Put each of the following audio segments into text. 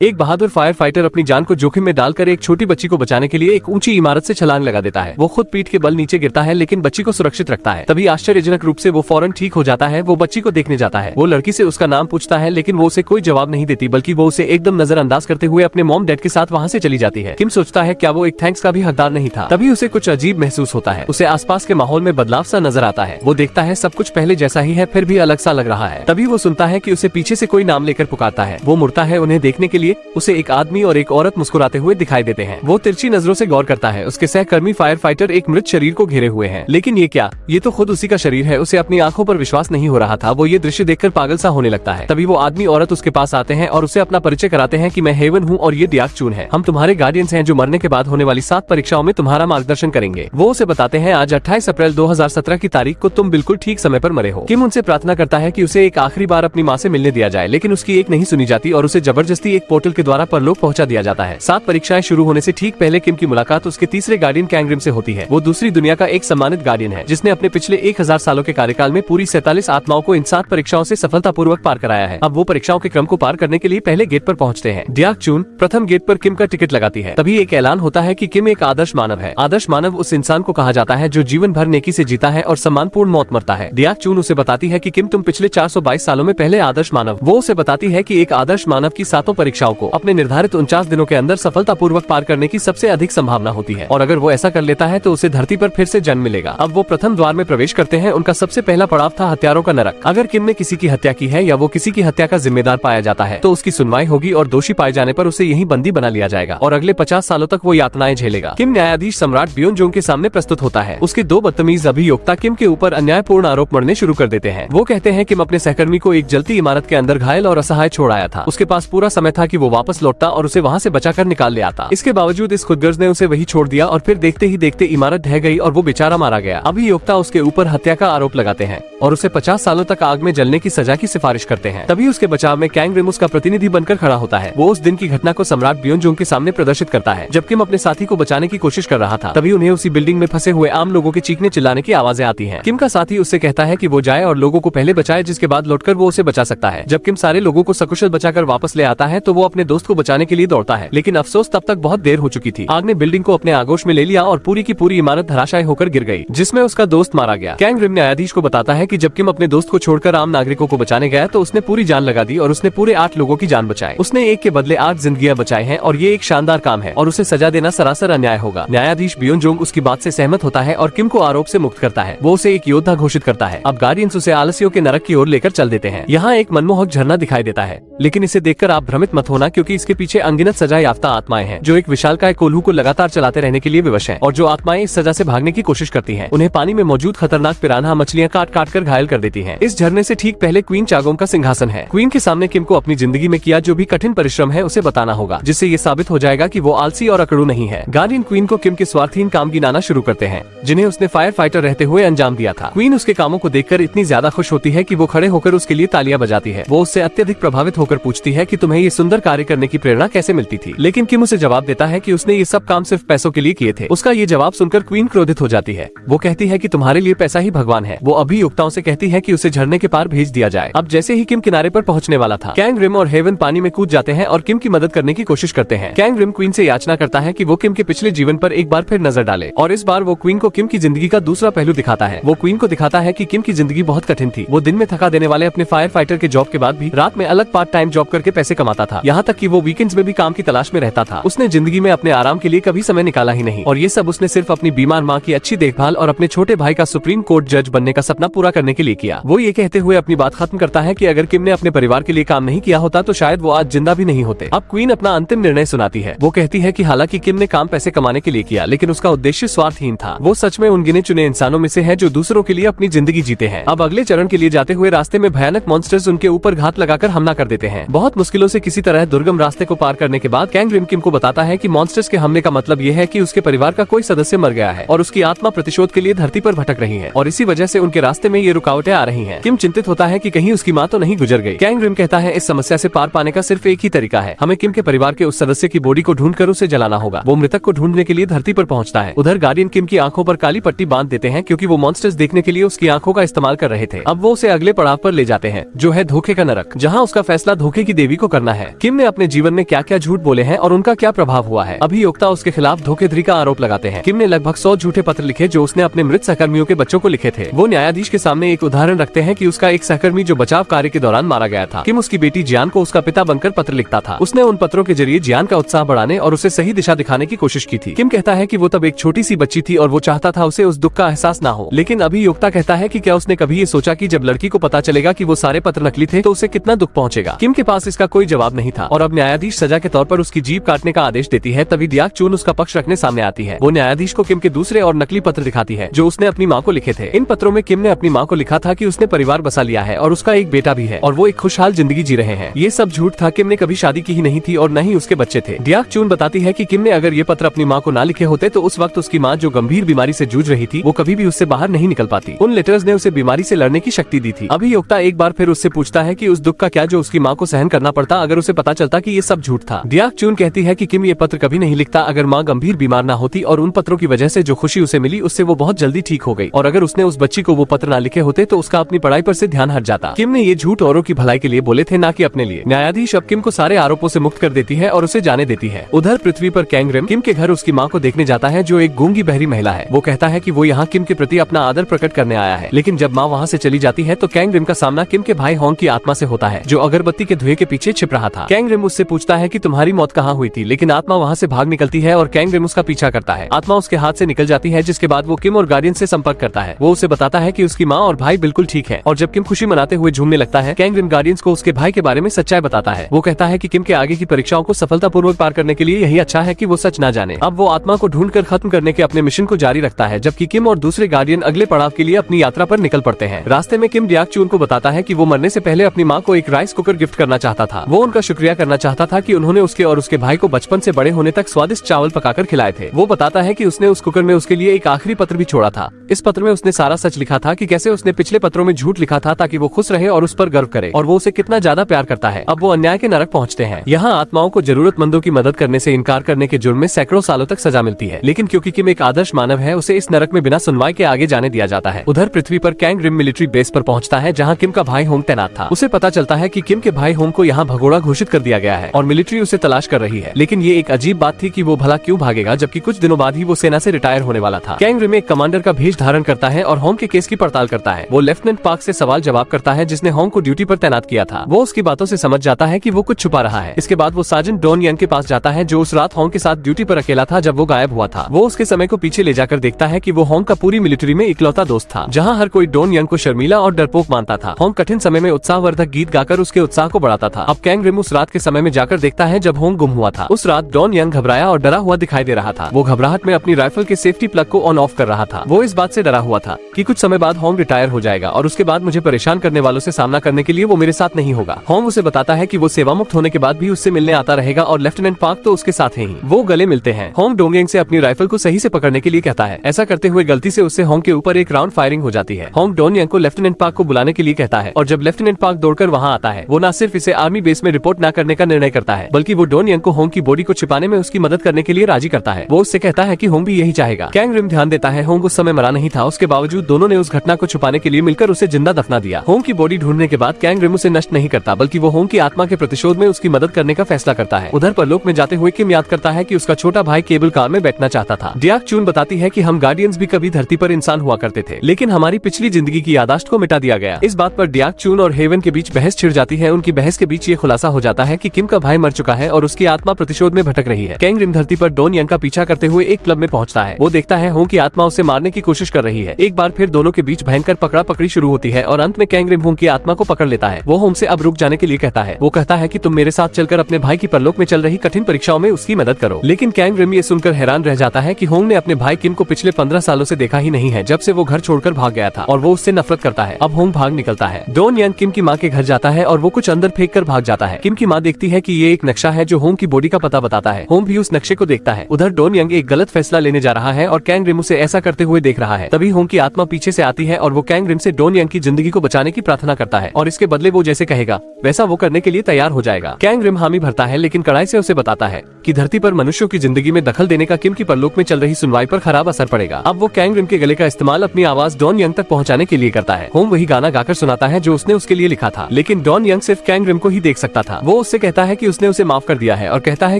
एक बहादुर fire fighter अपनी जान को जोखिम में डालकर एक छोटी बच्ची को बचाने के लिए एक ऊंची इमारत से छलांग लगा देता है। वो खुद पीठ के बल नीचे गिरता है लेकिन बच्ची को सुरक्षित रखता है। तभी आश्चर्यजनक रूप से वो फौरन ठीक हो जाता है। वो बच्ची को देखने जाता है। वो लड़की से उसका नाम पूछता है लेकिन वो उसे कोई जवाब नहीं देती, बल्कि वो उसे एकदम नजरअंदाज करते हुए अपने मॉम डैड के साथ वहाँ से चली जाती है। किम सोचता है क्या वो एक थैंक्स का भी हकदार नहीं था। तभी उसे कुछ अजीब महसूस होता है। उसे आसपास के माहौल में बदलाव सा नजर आता है। वो देखता है सब कुछ पहले जैसा ही है, फिर भी अलग सा लग रहा है। तभी वो सुनता है कि उसे पीछे से कोई नाम लेकर पुकारता है। वो मुड़ता है उन्हें देखने के लिए। उसे एक आदमी और एक औरत मुस्कुराते हुए दिखाई देते हैं। वो तिरछी नजरों से गौर करता है। उसके सहकर्मी फायर फाइटर एक मृत शरीर को घेरे हुए हैं। लेकिन ये क्या, ये तो खुद उसी का शरीर है। उसे अपनी आंखों पर विश्वास नहीं हो रहा था। वो ये दृश्य देखकर पागल सा होने लगता है। तभी वो आदमी औरत उसके पास आते हैं और उसे अपना परिचय कराते हैं कि मैं हेवन हूँ और ये डियाक चून है। हम तुम्हारे गार्डियंस हैं जो मरने के बाद होने वाली 7 परीक्षाओं में तुम्हारा मार्गदर्शन करेंगे। वो उसे बताते हैं आज 28 अप्रैल 2017 की तारीख को तुम बिल्कुल ठीक समय पर मरे हो। किम उनसे प्रार्थना करता है कि उसे एक आखिरी बार अपनी माँ से मिलने दिया जाए, लेकिन उसकी एक नहीं सुनी जाती और उसे जबरदस्ती एक पोर्टल के द्वारा परलोक पहुंचा दिया जाता है। 7 परीक्षाएं शुरू होने से ठीक पहले किम की मुलाकात उसके तीसरे गार्डियन कैंग्रिम से होती है। वो दूसरी दुनिया का एक सम्मानित गार्डियन है जिसने अपने पिछले 1000 सालों के कार्यकाल में पूरी 47 आत्माओं को इन 7 परीक्षाओं से सफलतापूर्वक पार कराया है। अब वो परीक्षाओं के क्रम को पार करने के लिए पहले गेट पर पहुंचते हैं। डियाक चून प्रथम गेट पर किम का टिकट लगाती है। तभी एक ऐलान होता है कि किम एक आदर्श मानव है। आदर्श मानव उस इंसान को कहा जाता है जो जीवन भर नेकी से जीता है और सम्मानपूर्ण मौत मरता है। डियाक चून उसे बताती है कि किम तुम पिछले 422 सालों में पहले आदर्श मानव। वो उसे बताती है कि एक आदर्श मानव की 7 परीक्षाओं को अपने निर्धारित 49 दिनों के अंदर सफलतापूर्वक पार करने की सबसे अधिक संभावना होती है और अगर वो ऐसा कर लेता है तो उसे धरती पर फिर से जन्म मिलेगा। अब वो प्रथम द्वार में प्रवेश करते हैं। उनका सबसे पहला पड़ाव था हत्यारों का नरक। अगर किम ने किसी की हत्या की है या वो किसी की हत्या का जिम्मेदार पाया जाता है तो उसकी सुनवाई होगी और दोषी पाए जाने पर उसे यहीं बंदी बना लिया जाएगा और अगले 50 सालों तक वो यातनाएं झेलेगा। किम न्यायाधीश सम्राट ब्योनजोंग के सामने प्रस्तुत होता है। उसके 2 बदतमीज अभियोक्ता किम के ऊपर अन्यायपूर्ण आरोप मढ़ने शुरू कर देते हैं। वो कहते हैं किम अपने सहकर्मी को एक जलती इमारत के अंदर घायल और असहाय छोड़ आया था। उसके पास पूरा समय था कि वो वापस लौटता और उसे वहाँ से बचाकर निकाल ले आता। इसके बावजूद इस खुदगर्ज ने उसे वही छोड़ दिया और फिर देखते ही देखते इमारत ढह गई और वो बेचारा मारा गया। अभियोक्ता उसके ऊपर हत्या का आरोप लगाते हैं और उसे 50 सालों तक आग में जलने की सजा की सिफारिश करते हैं। तभी उसके बचाव में कैंग्रिम उसका प्रतिनिधि बनकर खड़ा होता है। वो उस दिन की घटना को सम्राट ब्योनजोंग के सामने प्रदर्शित करता है जब किम अपने साथी को बचाने की कोशिश कर रहा था। तभी उन्हें उसी बिल्डिंग में फंसे हुए आम लोगों के चीखने चिल्लाने की आवाजें आती हैं। किम का साथी उससे कहता है कि वो जाए और लोगों को पहले बचाए, जिसके बाद लौटकर वो उसे बचा सकता है। जब किम सारे लोगों को सकुशल बचाकर वापस ले आता है तो वो अपने दोस्त को बचाने के लिए दौड़ता है, लेकिन अफसोस तब तक बहुत देर हो चुकी थी। आग ने बिल्डिंग को अपने आगोश में ले लिया और पूरी की पूरी इमारत धराशायी होकर गिर गई, जिसमें उसका दोस्त मारा गया। कैंग्रिम न्यायाधीश को बताता है कि जब किम अपने दोस्त को छोड़कर आम नागरिकों को बचाने गया तो उसने पूरी जान लगा दी और उसने पूरे 8 लोगों की जान बचाई। उसने एक के बदले 8 जिंदगियां बचाई हैं और ये एक शानदार काम है और उसे सजा देना सरासर अन्याय होगा। न्यायाधीश ब्योनजोंग उसकी बात से सहमत होता है और किम को आरोप से मुक्त करता है। वो उसे एक योद्धा घोषित करता है। अब गार्डियंस उसे आलसियों के नरक की ओर लेकर चल देते हैं। यहाँ एक मनमोहक झरना दिखाई देता है, लेकिन इसे देखकर आप भ्रमित मत होना, क्योंकि इसके पीछे अनगिनत सजा याफ्ता आत्माएं हैं जो एक विशालकाय कोल्हू को लगातार चलाते रहने के लिए विवश हैं और जो आत्माएं इस सजा से भागने की कोशिश करती हैं, उन्हें पानी में मौजूद खतरनाक पिरान्हा मछलियां काट काट कर घायल कर देती हैं। इस झरने से ठीक पहले क्वीन चागोंग का सिंहासन है। क्वीन के सामने किम को अपनी जिंदगी में किया जो भी कठिन परिश्रम है उसे बताना होगा, जिससे ये साबित हो जाएगा कि वो आलसी और अकड़ू नहीं है। गार्डियन क्वीन को किम के स्वार्थहीन काम गिनाना शुरू करते हैं जिन्हें उसने फायर फाइटर रहते हुए अंजाम दिया था। क्वीन उसके कामों को देखकर इतनी ज्यादा खुश होती है कि वो खड़े होकर उसके लिए तालियां बजाती है। वो उससे अत्यधिक प्रभावित होकर पूछती है कि तुम्हें ये सुंदर कार्य करने की प्रेरणा कैसे मिलती थी, लेकिन किम उसे जवाब देता है कि उसने ये सब काम सिर्फ पैसों के लिए किए थे। उसका ये जवाब सुनकर क्वीन क्रोधित हो जाती है। वो कहती है कि तुम्हारे लिए पैसा ही भगवान है। वो अभियोक्ताओं से कहती है कि उसे झरने के पार भेज दिया जाए। अब जैसे ही किम किनारे पर पहुंचने वाला था, कैंग्रिम और हेवन पानी में कूद जाते हैं और किम की मदद करने की कोशिश करते हैं। कैंग्रिम क्वीन से याचना करता है कि वो किम के पिछले जीवन पर एक बार फिर नजर डाले और इस बार वो क्वीन को किम की जिंदगी का दूसरा पहलू दिखाता है। वो क्वीन को दिखाता है कि किम की जिंदगी बहुत कठिन थी। वो दिन में थका देने वाले अपने फायर फाइटर के जॉब के बाद भी रात में अलग पार्ट टाइम जॉब करके पैसे कमाता था। यहाँ तक कि वो वीकेंड्स में भी काम की तलाश में रहता था। उसने जिंदगी में अपने आराम के लिए कभी समय निकाला ही नहीं और ये सब उसने सिर्फ अपनी बीमार माँ की अच्छी देखभाल और अपने छोटे भाई का सुप्रीम कोर्ट जज बनने का सपना पूरा करने के लिए किया। वो ये कहते हुए अपनी बात खत्म करता है कि अगर किम ने अपने परिवार के लिए काम नहीं किया होता तो शायद वो आज जिंदा भी नहीं होते। अब क्वीन अपना अंतिम निर्णय सुनाती है। वो कहती है कि हालांकि किम ने काम पैसे कमाने के लिए किया, लेकिन उसका उद्देश्य स्वार्थहीन था। वो सच में उन गिने चुने इंसानों में से है जो दूसरों के लिए अपनी जिंदगी जीते हैं। अब अगले चरण के लिए जाते हुए रास्ते में भयानक मॉन्स्टर्स उनके ऊपर घात लगाकर हमला कर देते हैं। बहुत मुश्किलों से किसी तरह दुर्गम रास्ते को पार करने के बाद कैंग्रिम किम को बताता है कि मॉन्स्टर्स के हमले का मतलब ये है कि उसके परिवार का कोई सदस्य मर गया है और उसकी आत्मा प्रतिशोध के लिए धरती पर भटक रही है और इसी वजह से उनके रास्ते में ये रुकावटें आ रही हैं। किम चिंतित होता है कि कहीं उसकी माँ तो नहीं गुजर गई। कैंग्रिम कहता है इस समस्या से पार पाने का सिर्फ एक ही तरीका है, हमें किम के परिवार के उस सदस्य की बॉडी को ढूंढकर उसे जलाना होगा। वो मृतक को ढूंढने के लिए धरती पर पहुंचता है। उधर गार्डियन किम की आंखों पर काली पट्टी बांध देते हैं क्योंकि वो मॉन्स्टर्स देखने के लिए उसकी आंखों का इस्तेमाल कर रहे थे। अब वो उसे अगले पड़ाव पर ले जाते हैं जो है धोखे का नरक, जहाँ उसका फैसला धोखे की देवी को करना है। किम किम ने अपने जीवन में क्या क्या झूठ बोले हैं और उनका क्या प्रभाव हुआ है। अभियोक्ता उसके खिलाफ धोखाधड़ी का आरोप लगाते हैं। किम ने लगभग 100 झूठे पत्र लिखे जो उसने अपने मृत सहकर्मियों के बच्चों को लिखे थे। वो न्यायाधीश के सामने एक उदाहरण रखते हैं कि उसका एक सहकर्मी जो बचाव कार्य के दौरान मारा गया था। किम उसकी बेटी जियान को उसका पिता बनकर पत्र लिखता था। उसने उन पत्रों के जरिए जियान का उत्साह बढ़ाने और उसे सही दिशा दिखाने की कोशिश की थी। किम कहता है कि वो तब एक छोटी सी बच्ची थी और वो चाहता था उसे उस दुख का एहसास न हो। लेकिन अभियोक्ता कहता है कि क्या उसने कभी ये सोचा कि जब लड़की को पता चलेगा कि वो सारे पत्र नकली थे तो उसे कितना दुख पहुंचेगा। किम के पास इसका कोई जवाब नहीं था और अब न्यायाधीश सजा के तौर पर उसकी जीभ काटने का आदेश देती है। तभी डियाक चून उसका पक्ष रखने सामने आती है। वो न्यायाधीश को किम के दूसरे और नकली पत्र दिखाती है जो उसने अपनी माँ को लिखे थे। इन पत्रों में किम ने अपनी माँ को लिखा था कि उसने परिवार बसा लिया है और उसका एक बेटा भी है और वो एक खुशहाल जिंदगी जी रहे हैं। ये सब झूठ था। किम ने कभी शादी की ही नहीं थी और न ही उसके बच्चे थे। डियाक चून बताती है कि किम ने अगर ये पत्र अपनी माँ को ना लिखे होते तो उस वक्त उसकी माँ जो गंभीर बीमारी से जूझ रही थी वो कभी भी उससे बाहर नहीं निकल पाती। उन लेटर्स ने उसे बीमारी से लड़ने की शक्ति दी थी। अभियोक्ता एक बार फिर उससे पूछता है कि उस दुख का क्या जो उसकी माँ को सहन करना पड़ता अगर उसे पता चलता कि ये सब झूठ था। डियाक चून कहती है कि किम ये पत्र कभी नहीं लिखता अगर माँ गंभीर बीमार ना होती और उन पत्रों की वजह से जो खुशी उसे मिली उससे वो बहुत जल्दी ठीक हो गई और अगर उसने उस बच्ची को वो पत्र ना लिखे होते तो उसका अपनी पढ़ाई पर से ध्यान हट जाता। किम ने ये झूठ औरों की भलाई के लिए बोले थे ना कि अपने लिए। न्यायाधीश अब किम को सारे आरोपों से मुक्त कर देती है और उसे जाने देती है। उधर पृथ्वी पर कैंग रिम किम के घर उसकी माँ को देखने जाता है जो एक गूंगी बहरी महिला है। वो कहता है कि वो यहाँ किम के प्रति अपना आदर प्रकट करने आया है। लेकिन जब माँ वहाँ से चली जाती है तो कैंग रिम का सामना किम के भाई होंग की आत्मा से होता है जो अगरबत्ती के धुएं के पीछे छिप रहा था। कैंग रिम उससे पूछता है कि तुम्हारी मौत कहाँ हुई थी, लेकिन आत्मा वहाँ से भाग निकलती है और कैंग रिम उसका पीछा करता है। आत्मा उसके हाथ से निकल जाती है जिसके बाद वो किम और गार्डियन से संपर्क करता है। वो उसे बताता है कि उसकी माँ और भाई बिल्कुल ठीक है और जब किम खुशी मनाते हुए झूमने लगता है कैंग रिम गार्डियंस को उसके भाई के बारे में सच्चाई बताता है। वो कहता है कि किम के आगे की परीक्षाओं को सफलतापूर्वक पार करने के लिए यही अच्छा है कि वो सच न जाने। अब वो आत्मा को ढूंढकर खत्म करने के अपने मिशन को जारी रखता है जबकि किम और दूसरे गार्डियन अगले पड़ाव के लिए अपनी यात्रा पर निकल पड़ते हैं। रास्ते में किम डियाक चून को बताता है कि वो मरने से पहले अपनी माँ को एक राइस कुकर गिफ्ट करना चाहता था। वो उनका शुक्रिया करना चाहता था कि उन्होंने उसके और उसके भाई को बचपन से बड़े होने तक स्वादिष्ट चावल पकाकर खिलाए थे। वो बताता है कि उसने उस कुकर में उसके लिए एक आखिरी पत्र भी छोड़ा था। इस पत्र में उसने सारा सच लिखा था कि कैसे उसने पिछले पत्रों में झूठ लिखा था ताकि वो खुश रहे और उस पर गर्व करे और वो उसे कितना ज्यादा प्यार करता है। अब वो अन्याय के नरक पहुँचते हैं। यहाँ आत्माओं को जरूरतमंदों की मदद करने से इनकार करने के जुर्म में सैकड़ों सालों तक सजा मिलती है। लेकिन क्योंकि किम एक आदर्श मानव है उसे इस नरक में बिना सुनवाई के आगे जाने दिया जाता है। उधर पृथ्वी पर कैंग रिम मिलिट्री बेस पर पहुंचता है जहां किम का भाई होंग तैनात था। उसे पता चलता है कि किम के भाई होंग को यहाँ भगोड़ा घोषित कर दिया गया है और मिलिट्री उसे तलाश कर रही है। लेकिन ये एक अजीब बात थी कि वो भला क्यों भागेगा जबकि कुछ दिनों बाद ही वो सेना से रिटायर होने वाला था। कैंग रिम एक कमांडर का भेष धारण करता है और होंग के केस की पड़ताल करता है। वो लेफ्टिनेंट पार्क से सवाल जवाब करता है जिसने होंग को ड्यूटी पर तैनात किया था। वो उसकी बातों से समझ जाता है कि वो कुछ छुपा रहा है। इसके बाद वो सार्जेंट डॉन यंग के पास जाता है जो उस रात होंग के साथ ड्यूटी पर अकेला था जब वो गायब हुआ था। वो उसके समय को पीछे ले जाकर देखता है कि वो होंग का पूरी मिलिट्री में इकलौता दोस्त था। जहाँ हर कोई डॉन यंग को शर्मीला और डरपोक मानता था। होंग कठिन समय में उत्साहवर्धक गीत गाकर उसके उत्साह को बढ़ाता था। अब कैंग रिम उस रात के समय में जाकर देखता है जब होंग गुम हुआ था। उस रात डॉन यंग घबराया और डरा हुआ दिखाई दे रहा था। वो घबराहट में अपनी राइफल के सेफ्टी प्लग को ऑन ऑफ कर रहा था। वो इस बात से डरा हुआ था कि कुछ समय बाद होंग रिटायर हो जाएगा और उसके बाद मुझे परेशान करने वालों से सामना करने के लिए वो मेरे साथ नहीं होगा। होंग उसे बताता है कि वो सेवा मुक्त होने के बाद भी उससे मिलने आता रहेगा और लेफ्टिनेंट पार्क तो उसके साथ है ही। वो गले मिलते हैं। होंग डोंगेंग से अपनी राइफल को सही से पकड़ने के लिए कहता है। ऐसा करते हुए गलती से उससे होंग के ऊपर एक राउंड फायरिंग हो जाती है। होंग डॉन यंग को लेफ्टिनेंट पार्क को बुलाने के लिए कहता है और जब लेफ्टिनेंट पार्क दौड़कर वहाँ आता है वो न सिर्फ इसे आर्मी बेस में रिपोर्ट न करने का निर्णय करता है बल्कि वो डॉन यंग को होंग की बॉडी को छिपाने में उसकी मदद करने के लिए राजी करता है। वो उससे कहता है कि होंग भी यही चाहेगा। कैंग रिम ध्यान देता है होंग उस समय मरा नहीं था। उसके बावजूद दोनों ने उस घटना को छुपाने के लिए मिलकर उसे जिंदा दफना दिया। होंग की बॉडी ढूंढने के बाद कैंग रिम उसे नष्ट नहीं करता बल्कि वो होंग की आत्मा के प्रतिशोध में उसकी मदद करने का फैसला करता है। उधर परलोक में जाते हुए किम याद करता है कि उसका छोटा भाई केबल कार में बैठना चाहता था। डियाक चून बताती है कि हम गार्डियंस भी कभी धरती पर इंसान हुआ करते थे लेकिन हमारी पिछली जिंदगी की यादाश्त को मिटा दिया गया। इस बात पर डियाक चून और हेवन के बीच बहस छिड़ जाती है। उनकी बहस के बीच ये खुलासा हो जाता है कि किम का भाई मर चुका है और उसकी आत्मा प्रतिशोध में भटक रही है। कैंग रिम धरती पर डॉन यंग का पीछा करते हुए एक क्लब में पहुंचता है। वो देखता है होंग की आत्मा उसे मारने की कोशिश कर रही है। एक बार फिर दोनों के बीच भयंकर पकड़ा पकड़ी शुरू होती है और अंत में कैंग रिम होंग की आत्मा को पकड़ लेता है। वो होंग से अब रुक जाने के लिए कहता है। वो कहता है कि तुम मेरे साथ चलकर अपने भाई की परलोक में चल रही कठिन परीक्षाओं में उसकी मदद करो। लेकिन कैंग रिम ये सुनकर हैरान रह जाता है कि होंग ने अपने भाई किम को पिछले 15 सालों से देखा ही नहीं है जब से वो घर छोड़कर भाग गया था और वो उससे नफरत करता है। अब होंग भाग निकलता है। डॉन यंग किम की माँ के घर जाता है और वो कुछ अंदर फेंक कर भाग जाता है। किम की माँ देखती है कि ये एक नक्शा है जो होंग की बॉडी का पता बताता है। होंग भी उस नक्शे को देखता है। उधर डॉन यंग एक गलत फैसला लेने जा रहा है और कैंग रिम उसे ऐसा करते हुए देख रहा है। तभी होंग की आत्मा पीछे से आती है और वो कैंग रिम से डॉन यंग की जिंदगी को बचाने की प्रार्थना करता है और इसके बदले वो जैसे कहेगा वैसा वो करने के लिए तैयार हो जाएगा। कैंग रिम हामी भरता है लेकिन कड़ाई से उसे बताता है कि धरती पर मनुष्यों की जिंदगी में दखल देने का किम की परलोक में चल रही सुनवाई पर खराब असर पड़ेगा। अब वो कैंग रिम के गले का इस्तेमाल अपनी आवाज डॉन यंग तक पहुंचाने के लिए करता है। होंग वही गाना गाकर सुनाता है जो उसने उसके लिए लिखा था लेकिन डॉन यंग सिर्फ कैंग रिम को ही देख सकता था। वो उससे कहता है कि उसने उसे माफ कर दिया है और कहता है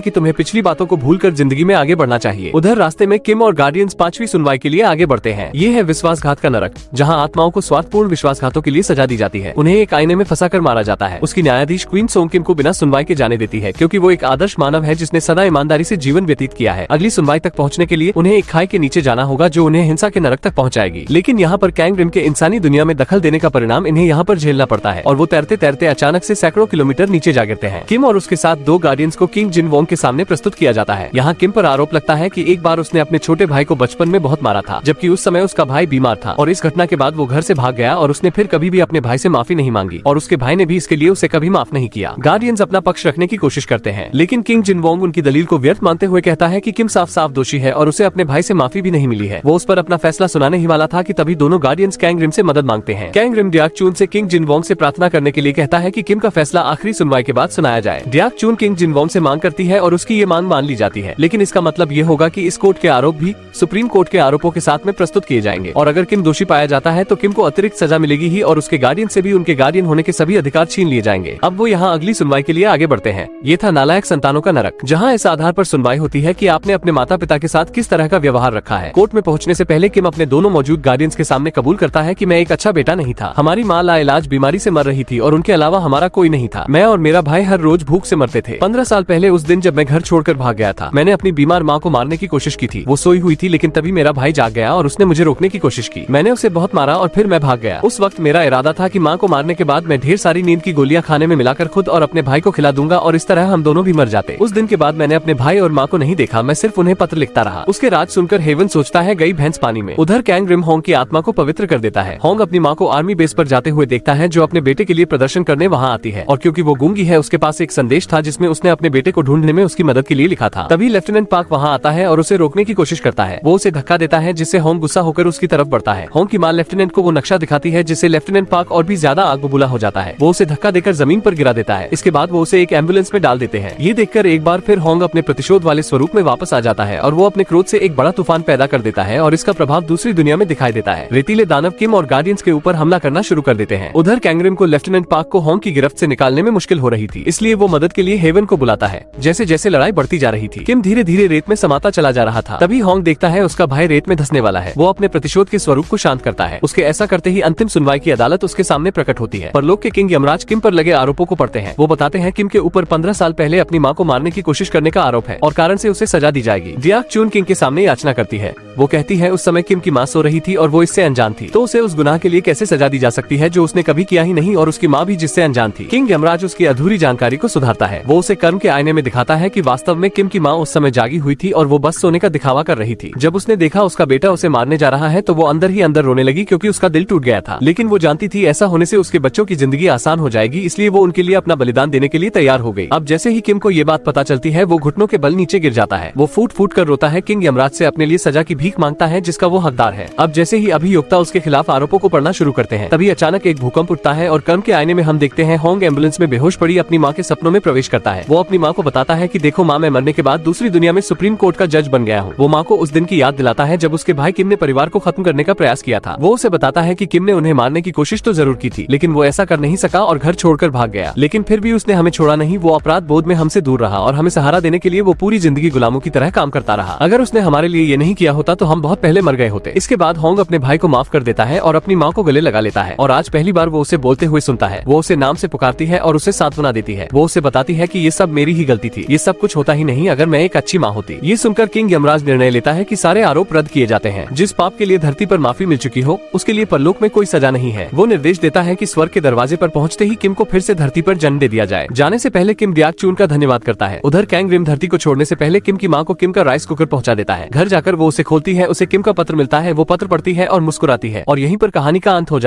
कि तुम्हें पिछली बातों को भूलकर जिंदगी में आगे बढ़ना चाहिए। उधर रास्ते में किम और गार्डियंस 5वीं सुनवाई के लिए आगे बढ़ते हैं। ये है विश्वासघात का नरक, जहाँ आत्माओं को स्वार्थपूर्ण विश्वासघातों के लिए सजा दी जाती है। उन्हें एक आईने में फंसाकर मारा जाता है। उसकी न्यायाधीश क्वीन सोंग किम को बिना सुनवाई के जाने देती है, क्योंकि वो एक आदर्श मानव है जिसने सदा ईमानदारी से जीवन व्यतीत किया है। अगली सुनवाई तक पहुँचने के लिए उन्हें एक खाई के नीचे जाना होगा, जो उन्हें हिंसा के नरक तक पहुँचाएगी। लेकिन यहाँ पर कैंग रिम के इंसानी दुनिया में दखल देने का परिणाम इन्हें यहाँ पर झेलना पड़ता है और वो तैरते तैरते अचानक से सैकड़ों किलोमीटर नीचे जा गिरते हैं। किम और उसके साथ 2 गार्डियंस को किंग जिन वोंग के सामने प्रस्तुत किया जाता है। यहाँ किम पर आरोप लगता है कि एक बार उसने अपने छोटे भाई को बचपन में बहुत मारा था, जबकि उस समय उसका भाई बीमार था और इस घटना के बाद वो घर से भाग गया और उसने फिर कभी भी अपने भाई से माफी नहीं मांगी और उसके भाई ने भी इसके लिए उसे कभी माफ नहीं किया। गार्डियंस अपना पक्ष रखने की कोशिश करते हैं, लेकिन किंग जिन वोंग उनकी दलील को व्यर्थ मानते हुए कहता है कि किम साफ साफ दोषी है और उसे अपने भाई से माफी भी नहीं मिली है। वो उस पर अपना फैसला सुनाने ही वाला था कि तभी दोनों गार्डियंस कैंग रिम से मदद मांगते हैं। कैंग रिम डियाक चून से किंग जिन वोंग से प्रार्थना करने के लिए कहता है कि किम का फैसला आखिरी सुनवाई के बाद सुनाया जाए। डियाक चून किंग जिन वोंग से मांग करती है और उसकी ये मांग मान ली जाती है, लेकिन इसका मतलब ये होगा कि इस कोर्ट के आरोप भी सुप्रीम कोर्ट के आरोपों के साथ में प्रस्तुत किए जाएंगे और अगर किम दोषी पाया जाता है तो किम को अतिरिक्त सजा मिलेगी ही और उसके गार्डियन से भी उनके गार्डियन होने के सभी अधिकार छीन लिए जाएंगे। अब वो यहाँ अगली सुनवाई के लिए आगे बढ़ते हैं। ये था नालायक संतानों का नरक, जहाँ इस आधार पर सुनवाई होती है कि आपने अपने माता पिता के साथ किस तरह का व्यवहार रखा है। कोर्ट में पहुँचने से पहले किम अपने दोनों मौजूद गार्डियंस के सामने कबूल करता है कि मैं एक अच्छा बेटा नहीं था। हमारी माँ लाइलाज बीमारी से मर रही थी और उनके अलावा हमारा कोई नहीं था। मैं और मेरा भाई हर रोज भूख से मरते थे। 15 साल पहले उस दिन जब मैं घर छोड़कर भाग गया था, मैंने अपनी बीमार माँ को मारने की कोशिश की थी। वो सोई हुई थी, लेकिन तभी मेरा भाई जाग गया और उसने मुझे रोकने की कोशिश की। मैंने उसे बहुत मारा और फिर मैं भाग गया। उस वक्त मेरा इरादा था कि माँ को मारने के बाद मैं ढेर सारी नींद की गोलियां खाने में मिलाकर खुद और अपने भाई को खिला दूंगा और इस तरह हम दोनों भी मर जाते। उस दिन के बाद मैंने अपने भाई और माँ को नहीं देखा, मैं सिर्फ उन्हें पत्र लिखता रहा। उसके राज सुनकर हेवन सोचता है गई भैंस पानी में। उधर कैंग रिम होंग की आत्मा को पवित्र कर देता है। होंग अपनी माँ को आर्मी बेस पर जाते हुए देखता है, जो अपने बेटे के लिए प्रदर्शन करने वहाँ आती है और क्योंकि वो गूंगी है उसके पास एक संदेश था जिसमें उसने अपने बेटे को ढूंढने में उसकी मदद के लिए लिखा था। तभी लेफ्टिनेंट पार्क वहाँ आता है और उसे रोकने की कोशिश करता है। वो उसे धक्का देता है जिससे होंग गुस्सा होकर उसकी तरफ बढ़ता है। होंग की माँ लेफ्टिनेंट को वो नक्शा दिखाती है जिससे लेफ्टिनेंट पार्क और भी ज्यादा आग बबूला हो जाता है। वो उसे धक्का देकर जमीन पर गिरा देता है। इसके बाद वो उसे एक एम्बुलेंस में डाल देते हैं। ये देखकर एक बार फिर होंग अपने प्रतिशोध वाले स्वरूप में वापस आ जाता है और वो अपने क्रोध से एक बड़ा तूफान पैदा कर देता है और इसका प्रभाव दूसरी दुनिया में दिखाई देता है। रेतीले दानव किम और गार्डियंस के ऊपर हमला करना शुरू कर देते हैं। उधर कैंग रिम को लेफ्टिनेंट पार्क को होंग की गिरफ्त से निकालने में मुश्किल हो रही थी, इसलिए वो मदद के लिए हेवन को बुलाता है। जैसे जैसे लड़ाई बढ़ती जा रही थी, किम धीरे धीरे रेत में समाता चला जा रहा था। तभी होंग देखता है उसका भाई रेत में धंसने वाला है। वो अपने प्रतिशोध के स्वरूप को शांत करता है। उसके ऐसा करते ही अंतिम सुनवाई की अदालत उसके सामने प्रकट होती है। परलोक के किंग यमराज किम पर लगे आरोपों को पढ़ते हैं। वो बताते हैं किम के ऊपर 15 साल पहले अपनी माँ को मारने की कोशिश करने का आरोप है और कारण से उसे सजा दी जाएगी। डियाक चून किंग के सामने याचना करती है। वो कहती है उस समय किम की माँ सो रही थी और वो इससे अनजान थी, तो उसे उस गुनाह के लिए कैसे सजा दी जा सकती है जो उसने कभी किया ही नहीं और उसकी माँ भी जिससे अनजान थी। किंग यमराज उसकी अधूरी जानकारी को सुधारता है। वो उसे कर्म के आईने में दिखाता है कि वास्तव में किम की माँ उस समय जागी हुई थी और वो बस सोने का दिखावा कर रही थी। जब उसने देखा उसका बेटा उसे मारने जा रहा है तो वो अंदर ही अंदर रोने लगी, क्योंकि उसका दिल टूट गया था। लेकिन वो जानती थी ऐसा होने से उसके बच्चों की जिंदगी आसान हो जाएगी, इसलिए वो उनके लिए अपना बलिदान देने के लिए तैयार हो गई। अब जैसे ही किम को ये बात पता चलती है, वो घुटनों के बल नीचे गिर जाता है। वो फूट फूट कर रोता है। किंग यमराज से अपने लिए सजा की भीख मांगता है जिसका वो हकदार है। अब जैसे ही अभियोक्ता उसके खिलाफ आरोपों को पढ़ना शुरू करते हैं, तभी अचानक एक भूकंप उठता है और कर्म के आईने में हम देखते हैं होंग एम्बुलेंस में बेहोश पड़ी अपनी माँ के सपनों में प्रवेश करता है। वो अपनी माँ को बताता है कि देखो माँ, मैं मरने के बाद दूसरी दुनिया में सुप्रीम कोर्ट का जज बन गया हूँ। वो माँ को उस दिन की याद दिलाता है जब उसके भाई किम ने परिवार को खत्म करने का प्रयास किया था। वो उसे बताता है कि किम ने उन्हें मारने की कोशिश तो जरूर की थी, लेकिन वो ऐसा कर नहीं सका और घर छोड़कर भाग गया। लेकिन फिर भी उसने हमें छोड़ा नहीं। वो अपराध बोध में हमसे दूर रहा और हमें सहारा देने के लिए वो पूरी जिंदगी गुलामों की तरह काम करता रहा। अगर उसने हमारे लिए ये नहीं किया होता तो हम बहुत पहले मर गए होते। इसके बाद होंग अपने भाई को माफ कर देता है और अपनी माँ को गले लगा लेता है और आज पहली बार वो उसे बोलते हुए सुनता है। वो उसे नाम से पुकारती है और उसे सांत्वना देती है। वो उसे बताती है कि ये सब मेरी ही गलती थी, ये सब कुछ होता ही नहीं अगर मैं एक अच्छी माँ होती। ये सुनकर किंग यमराज निर्णय लेता है कि सारे आरोप रद्द किए जाते हैं। जिस पाप के लिए धरती पर माफी मिल चुकी हो उसके लिए परलोक में कोई सजा नहीं है। वो निर्देश देता है कि स्वर्ग के दरवाजे पर पहुंचते ही किम को फिर से धरती पर जन्म दे दिया जाए। जाने से पहले किम डियाक चून का धन्यवाद करता है। उधर कैंग रिम धरती को छोड़ने से पहले किम की माँ को किम का राइस कुकर पहुंचा देता है। घर जाकर वो उसे खोलती है, उसे किम का पत्र मिलता है। वो पत्र पढ़ती है और मुस्कुराती है और यहीं पर कहानी का अंत हो जाता है।